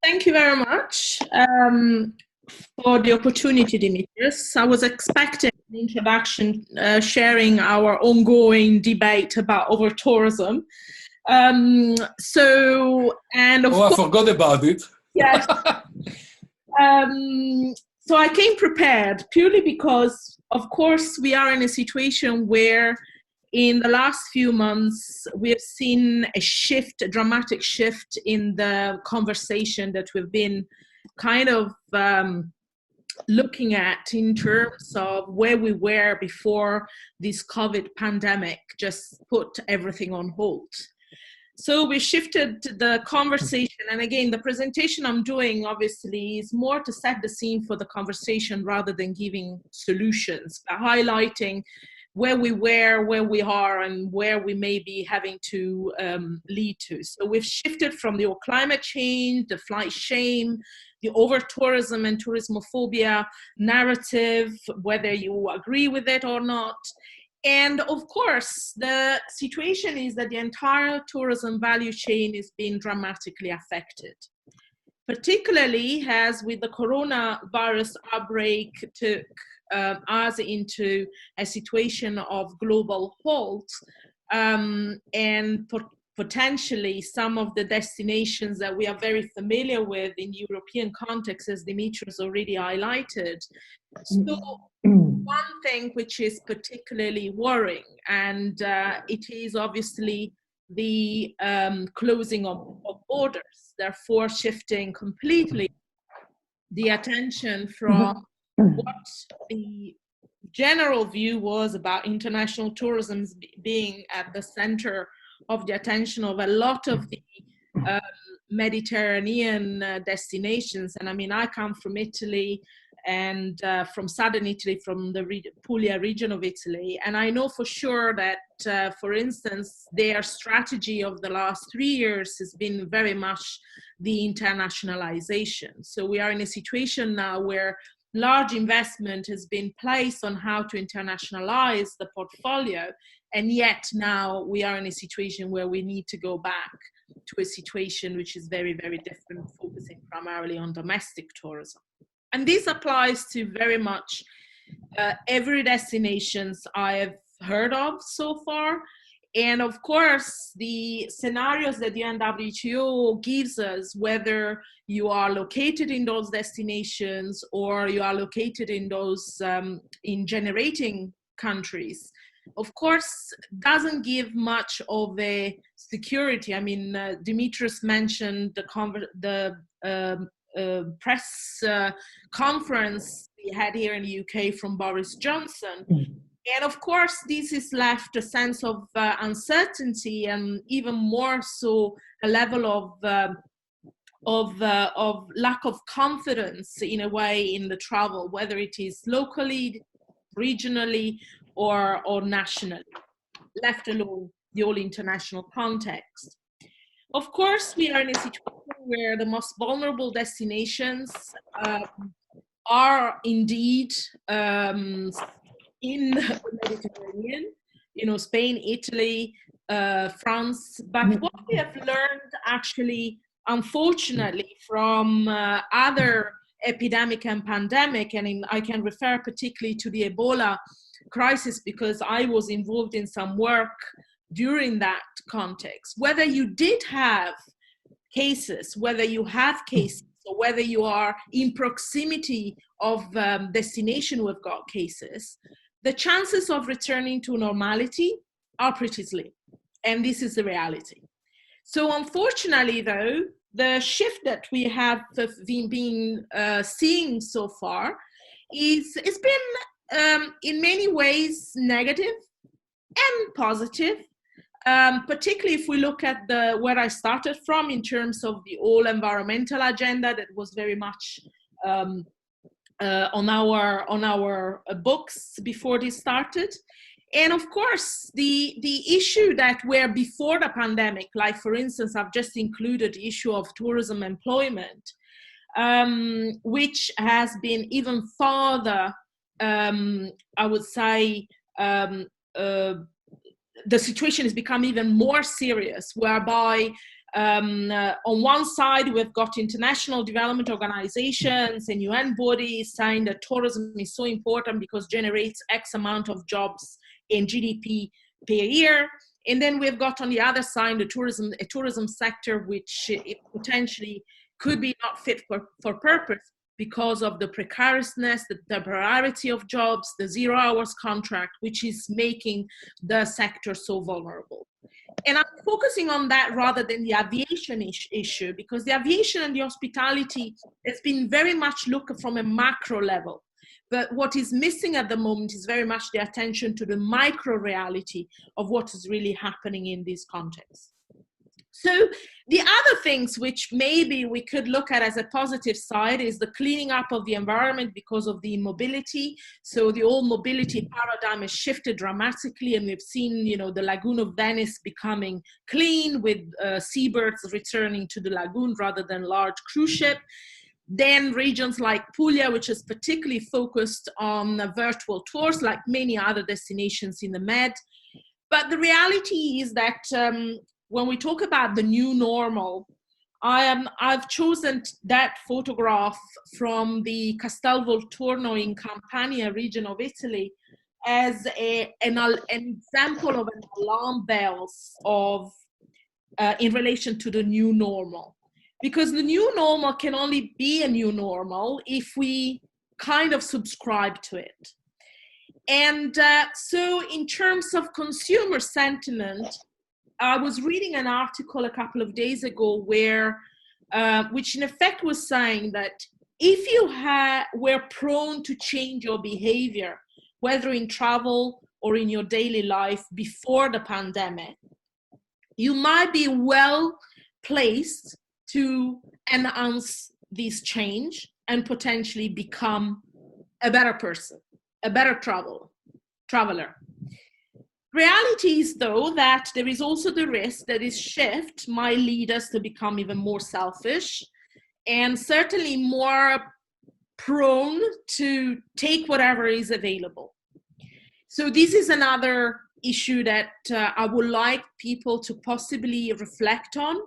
Thank you very much for the opportunity, Dimitrios. I was expecting an introduction sharing our ongoing debate about over-tourism. And of course, I forgot about it. yes. So I came prepared purely because, of course, we are in a situation where in the last few months, we have seen a dramatic shift in the conversation that we've been kind of looking at in terms of where we were before this COVID pandemic just put everything on hold. So we shifted the conversation, and again, the presentation I'm doing obviously is more to set the scene for the conversation rather than giving solutions, but highlighting where we were, where we are, and where we may be having to lead to. So we've shifted from the climate change, the flight shame, the over-tourism and tourismophobia narrative, whether you agree with it or not. And of course, the situation is that the entire tourism value chain is being dramatically affected, particularly as with the coronavirus outbreak took us into a situation of global halt, and potentially some of the destinations that we are very familiar with in European context, as Dimitrios already highlighted. So one thing which is particularly worrying, and it is obviously the closing of borders, therefore shifting completely the attention from what the general view was about international tourism being at the center of the attention of a lot of the Mediterranean destinations. And I mean, I come from Italy and from southern Italy, from the Puglia region of Italy. And I know for sure that, for instance, their strategy of the last 3 years has been very much the internationalization. So we are in a situation now where large investment has been placed on how to internationalize the portfolio. And yet now we are in a situation where we need to go back to a situation which is very, very different, focusing primarily on domestic tourism. And this applies to very much every destinations I have heard of so far. And of course, the scenarios that the UNWTO gives us, whether you are located in those destinations or you are located in those in generating countries, of course, doesn't give much of a security. I mean, Dimitrios mentioned the press conference we had here in the UK from Boris Johnson. And of course, this has left a sense of uncertainty, and even more so a level of lack of confidence in a way in the travel, whether it is locally, regionally, or nationally, let alone the whole international context. Of course, we are in a situation where the most vulnerable destinations are indeed in the Mediterranean, Spain, Italy, France. But what we have learned actually, unfortunately, from other epidemic and pandemic, and I can refer particularly to the Ebola crisis because I was involved in some work during that context, whether you did have cases, whether you have cases, or whether you are in proximity of destination we've got cases, the chances of returning to normality are pretty slim. And this is the reality. So unfortunately, though, the shift that we have been seeing so far it's been in many ways negative and positive. Particularly if we look at where I started from in terms of the whole environmental agenda that was very much on our books before this started. And of course, the issue that were before the pandemic, like for instance, I've just included the issue of tourism employment, which has been even further, I would say, the situation has become even more serious, whereby On one side, we've got international development organizations and UN bodies saying that tourism is so important because it generates X amount of jobs in GDP per year. And then we've got on the other side a tourism sector which it potentially could be not fit for purpose because of the precariousness, the temporarity of jobs, the 0 hours contract, which is making the sector so vulnerable. And I'm focusing on that rather than the aviation issue, because the aviation and the hospitality has been very much looked from a macro level. But what is missing at the moment is very much the attention to the micro reality of what is really happening in this context. So the other things which maybe we could look at as a positive side is the cleaning up of the environment because of the mobility. So the whole mobility paradigm has shifted dramatically, and we've seen, the lagoon of Venice becoming clean with seabirds returning to the lagoon rather than large cruise ship. Then regions like Puglia, which is particularly focused on virtual tours, like many other destinations in the Med. But the reality is that when we talk about the new normal, I've chosen that photograph from the Castel Volturno in Campania region of Italy as an example of an alarm bells of in relation to the new normal. Because the new normal can only be a new normal if we kind of subscribe to it. And so in terms of consumer sentiment, I was reading an article a couple of days ago where, which in effect was saying that if you were prone to change your behavior, whether in travel or in your daily life before the pandemic, you might be well placed to enhance this change and potentially become a better person, a better traveler. Reality is, though, that there is also the risk that this shift might lead us to become even more selfish and certainly more prone to take whatever is available. So this is another issue that I would like people to possibly reflect on,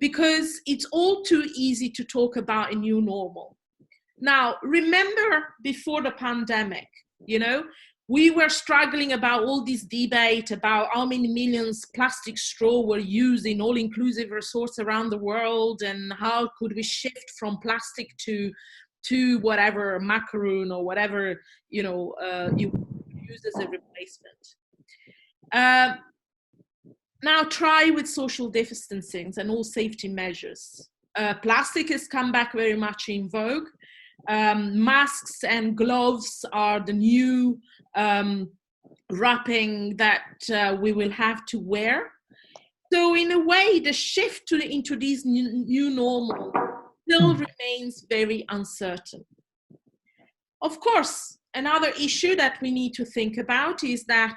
because it's all too easy to talk about a new normal. Now, remember before the pandemic, we were struggling about all this debate about how many millions plastic straw were used in all-inclusive resorts around the world, and how could we shift from plastic to whatever macaroon or whatever you use as a replacement. Now try with social distancing and all safety measures. Plastic has come back very much in vogue. Masks and gloves are the new wrapping that we will have to wear. So in a way, the shift into this new normal still remains very uncertain. Of course, another issue that we need to think about is that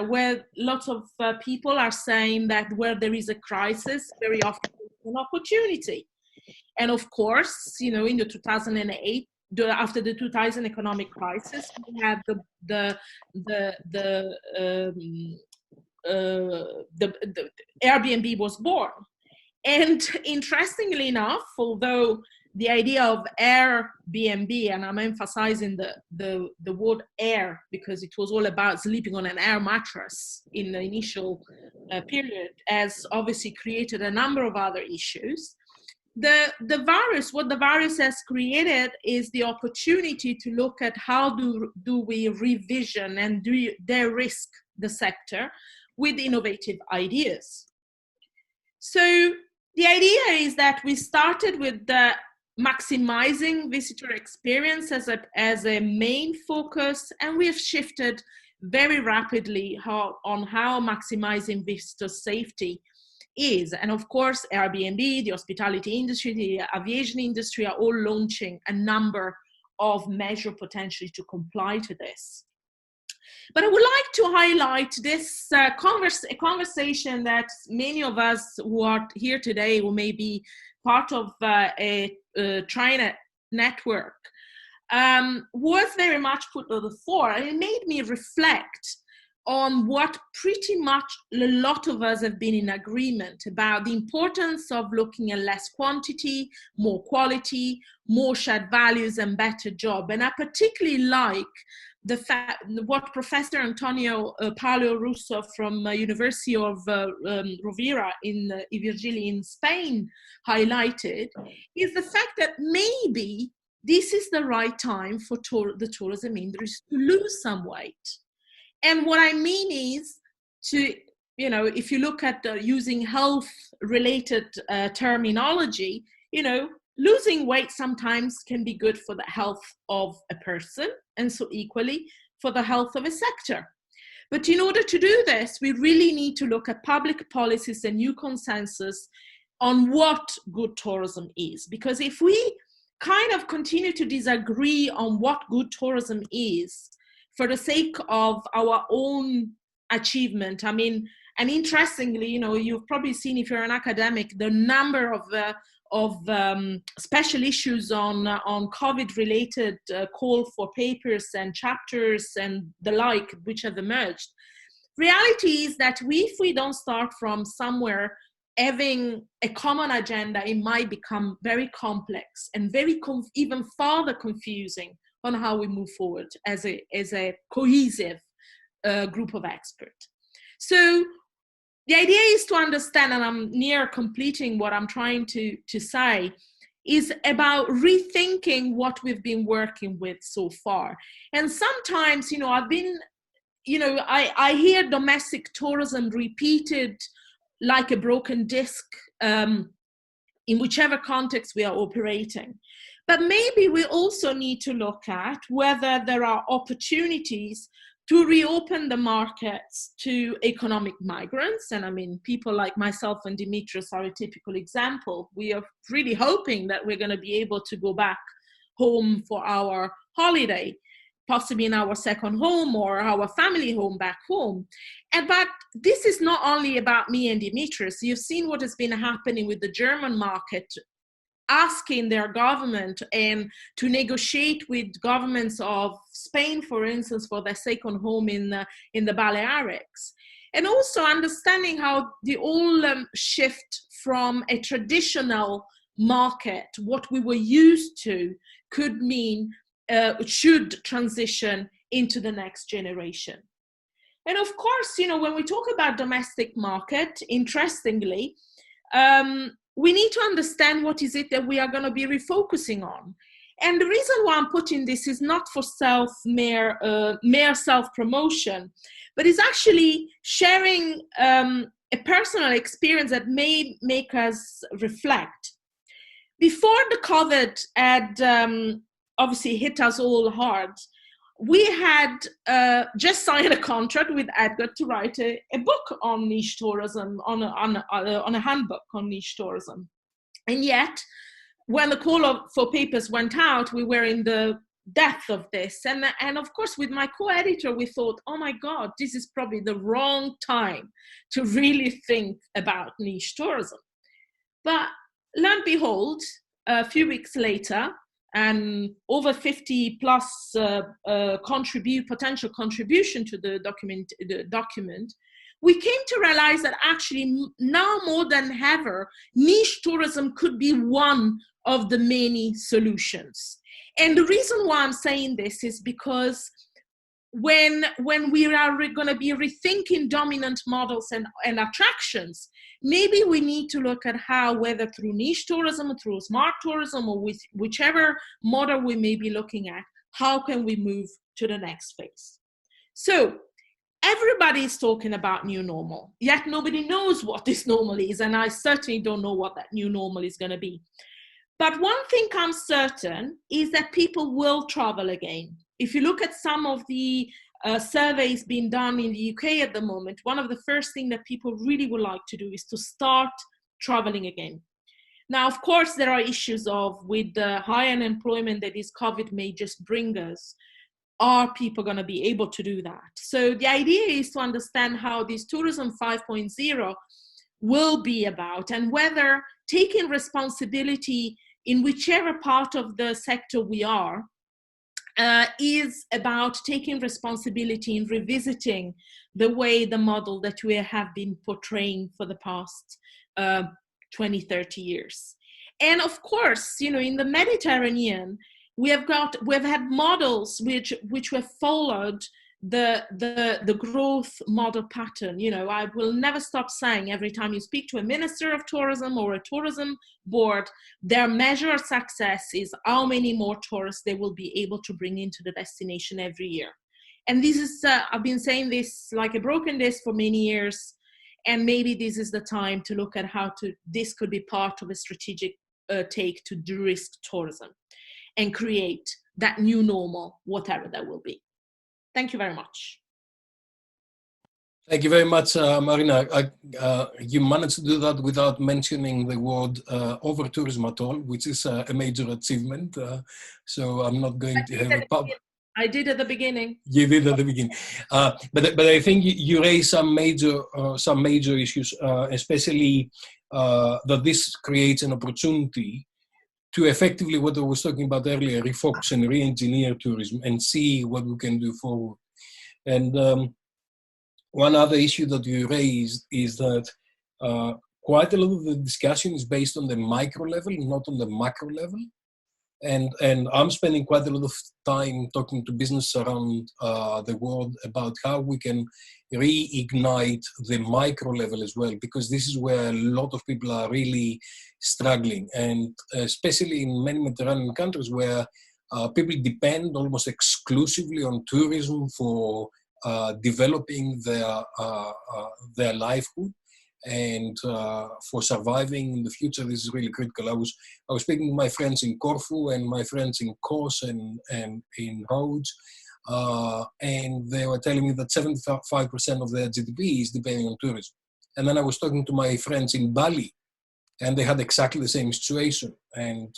where lots of people are saying that where there is a crisis, very often there's an opportunity. And of course, in the 2008, after the 2000 economic crisis, we had the Airbnb was born. And interestingly enough, although the idea of Airbnb, and I'm emphasizing the word air because it was all about sleeping on an air mattress in the initial period, has obviously created a number of other issues. What the virus has created is the opportunity to look at how do we revision and de-risk the sector with innovative ideas. So the idea is that we started with the maximizing visitor experience as a main focus, and we have shifted very rapidly on how maximizing visitor safety is. And of course, Airbnb, the hospitality industry, the aviation industry are all launching a number of measures potentially to comply to this. But I would like to highlight this conversation that many of us who are here today, who may be part of a China network, was very much put to the fore. And it made me reflect on what pretty much a lot of us have been in agreement about, the importance of looking at less quantity, more quality, more shared values and better job. And I particularly like the fact what Professor Antonio Paolo Russo from University of Rovira in Virgili in Spain highlighted, is the fact that maybe this is the right time for the tourism industry to lose some weight. And what I mean is to, you know, if you look at using health-related terminology, you know, losing weight sometimes can be good for the health of a person, and so equally for the health of a sector. But in order to do this, we really need to look at public policies and new consensus on what good tourism is. Because if we kind of continue to disagree on what good tourism is, for the sake of our own achievement. I mean, and interestingly, you know, you've probably seen, if you're an academic, the number of special issues on COVID-related call for papers and chapters and the like, which have emerged. Reality is that if we don't start from somewhere having a common agenda, it might become very complex and very even further confusing on how we move forward as a cohesive group of experts. So the idea is to understand, and I'm near completing what I'm trying to say, is about rethinking what we've been working with so far. And sometimes, you know, I hear domestic tourism repeated like a broken disc in whichever context we are operating. But maybe we also need to look at whether there are opportunities to reopen the markets to economic migrants. And I mean, people like myself and Dimitrios are a typical example. We are really hoping that we're going to be able to go back home for our holiday, possibly in our second home or our family home back home. But this is not only about me and Dimitrios. You've seen what has been happening with the German market, asking their government and to negotiate with governments of Spain, for instance, for their second home in the Balearics. And also understanding how the whole shift from a traditional market, what we were used to, could mean, should transition into the next generation. And of course, you know, when we talk about domestic market, interestingly, we need to understand what is it that we are going to be refocusing on. And the reason why I'm putting this is not for mere self-promotion, but it's actually sharing a personal experience that may make us reflect. Before the COVID had obviously hit us all hard, we had just signed a contract with Edgar to write a book on niche tourism, on a handbook on niche tourism. And yet, when the call for papers went out, we were in the depth of this. And of course, with my co-editor, we thought, oh my God, this is probably the wrong time to really think about niche tourism. But lo and behold, a few weeks later, and over 50 plus potential contribution to the document, we came to realize that actually now more than ever, niche tourism could be one of the many solutions. And the reason why I'm saying this is because when we are going to be rethinking dominant models and attractions, maybe we need to look at how, whether through niche tourism, or through smart tourism, or with whichever model we may be looking at, how can we move to the next phase? So everybody is talking about new normal, yet nobody knows what this normal is, and I certainly don't know what that new normal is going to be. But one thing I'm certain is that people will travel again. If you look at some of the surveys being done in the UK at the moment, one of the first things that people really would like to do is to start traveling again. Now, of course, there are issues with the high unemployment that this COVID may just bring us. Are people going to be able to do that? So the idea is to understand how this tourism 5.0 will be about, and whether taking responsibility in whichever part of the sector we are, is about taking responsibility and revisiting the way the model that we have been portraying for the past 20, 30 years. And of course, you know, in the Mediterranean, we've had models which were followed the growth model pattern. You know, I will never stop saying, every time you speak to a minister of tourism or a tourism board, their measure of success is how many more tourists they will be able to bring into the destination every year. And this is, I've been saying this like a broken disc for many years, and maybe this is the time to look at how this could be part of a strategic take to de-risk tourism and create that new normal, whatever that will be. Thank you very much. Thank you very much, Marina. You managed to do that without mentioning the word over-tourism at all, which is a major achievement. So I'm not going to have a pub. I did at the beginning. You did at the beginning. But I think you raised some major issues, especially that this creates an opportunity to effectively, what I was talking about earlier, refocus and re-engineer tourism and see what we can do forward. And one other issue that you raised is that quite a lot of the discussion is based on the micro level, not on the macro level. And I'm spending quite a lot of time talking to business around the world about how we can reignite the micro level as well, because this is where a lot of people are really struggling, and especially in many Mediterranean countries where people depend almost exclusively on tourism for developing their livelihood. And for surviving in the future, this is really critical. I was speaking to my friends in Corfu and my friends in Kos and in Rhodes, and they were telling me that 75% of their GDP is depending on tourism. And then I was talking to my friends in Bali, and they had exactly the same situation. And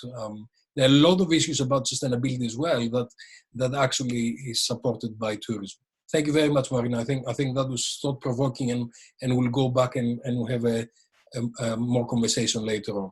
there are a lot of issues about sustainability as well that actually is supported by tourism. Thank you very much, Marina. I think that was thought-provoking, and we'll go back and we'll have a more conversation later on.